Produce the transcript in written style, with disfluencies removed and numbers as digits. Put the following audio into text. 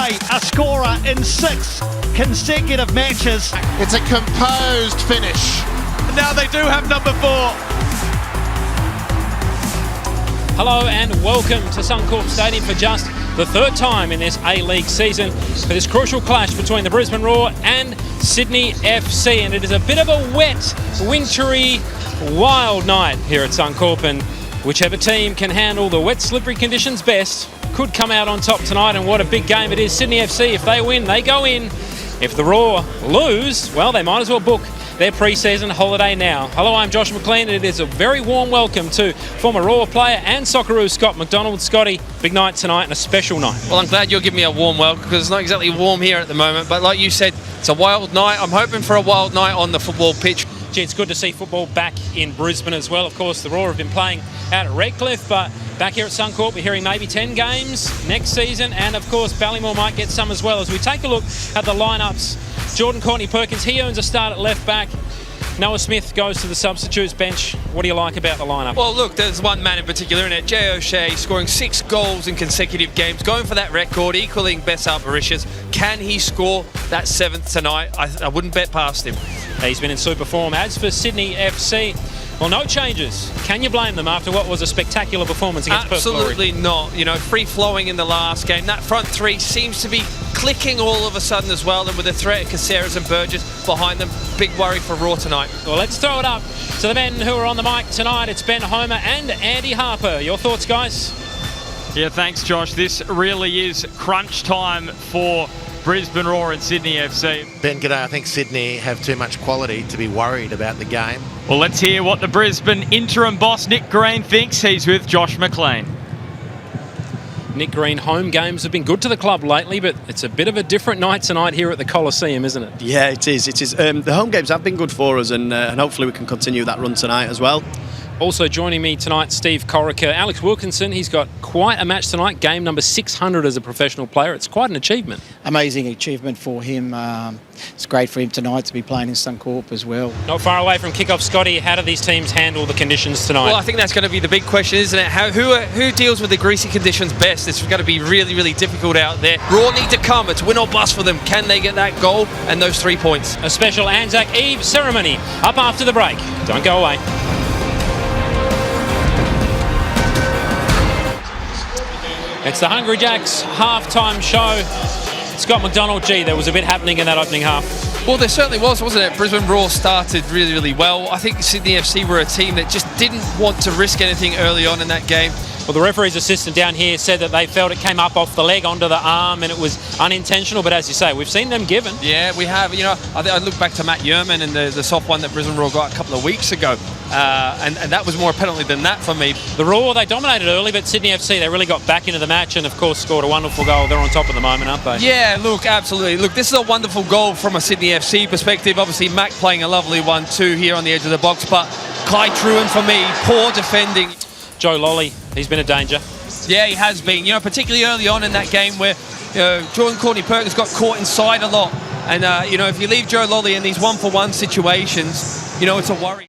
away a scorer in 6 consecutive matches. It's a composed finish. Now they do have number 4. Hello and welcome to Suncorp Stadium for just the third time in this A-League season for this crucial clash between the Brisbane Roar and Sydney FC. And it is a bit of a wet, wintry, wild night here at Suncorp, and whichever team can handle the wet, slippery conditions best could come out on top tonight. And what a big game it is. Sydney FC, if they win, they go in. If the Roar lose, well, they might as well book their pre-season holiday now. Hello, I'm Josh Mclean, and it is a very warm welcome to former Roar player and Socceroo Scott McDonald. Scotty, big night tonight and a special night. Well, I'm glad you're giving me a warm welcome because it's not exactly warm here at the moment, but like you said, it's a wild night. I'm hoping for a wild night on the football pitch. Gee, it's good to see football back in Brisbane as well. Of course, the Roar have been playing out at Redcliffe, but back here at Suncorp, we're hearing maybe 10 games next season, and of course, Ballymore might get some as well. As we take a look at the lineups, Jordan Courtney-Perkins, he earns a start at left back. Noah Smith goes to the substitutes bench. What do you like about the lineup? Well, look, there's one man in particular in it, Jay O'Shea, scoring 6 goals in consecutive games, going for that record, equaling Bessart Mauritius. Can he score that 7th tonight? I wouldn't bet past him. He's been in super form. As for Sydney FC, well, no changes. Can you blame them after what was a spectacular performance against Perth Glory? Absolutely not. You know, free-flowing in the last game. That front three seems to be clicking all of a sudden as well, and with the threat of Caceres and Burgess behind them, big worry for Raw tonight. Well, let's throw it up to the men who are on the mic tonight. It's Ben Homer and Andy Harper. Your thoughts, guys? Yeah, thanks, Josh. This really is crunch time for Brisbane Roar and Sydney FC. Ben, g'day. I think Sydney have too much quality to be worried about the game. Well, let's hear what the Brisbane interim boss, Nick Green, thinks. He's with Josh Mclean. Nick Green, home games have been good to the club lately, but it's a bit of a different night tonight here at the Coliseum, isn't it? Yeah, it is. It is. The home games have been good for us, and hopefully we can continue that run tonight as well. Also joining me tonight, Steve Corica. Alex Wilkinson, he's got quite a match tonight, game number 600 as a professional player. It's quite an achievement. Amazing achievement for him. It's great for him tonight to be playing in Suncorp as well. Not far away from kick-off, Scotty. How do these teams handle the conditions tonight? Well, I think that's going to be the big question, isn't it? Who deals with the greasy conditions best? It's going to be really, really difficult out there. Raw need to come. It's win or bust for them. Can they get that goal and those 3 points? A special ANZAC Eve ceremony up after the break. Don't go away. It's the Hungry Jacks half-time show. Scott McDonald, gee, there was a bit happening in that opening half. Well, there certainly was, wasn't it? Brisbane Roar started really, really well. I think Sydney FC were a team that just didn't want to risk anything early on in that game. Well, the referee's assistant down here said that they felt it came up off the leg onto the arm and it was unintentional, but as you say, we've seen them given. Yeah, we have. You know, I look back to Matt Yerman and the soft one that Brisbane Roar got a couple of weeks ago, and that was more a penalty than that for me. The Roar, they dominated early, but Sydney FC, they really got back into the match and, of course, scored a wonderful goal. They're on top at the moment, aren't they? Yeah, look, absolutely. Look, this is a wonderful goal from a Sydney FC perspective. Obviously, Mac playing a lovely one too here on the edge of the box, but Kai Truen, for me, poor defending. Joe Lolly, he's been a danger. Yeah, he has been. You know, particularly early on in that game where Jordan Courtney-Perkins got caught inside a lot. And, you know, if you leave Joe Lolly in these one-for-one situations, you know, it's a worry.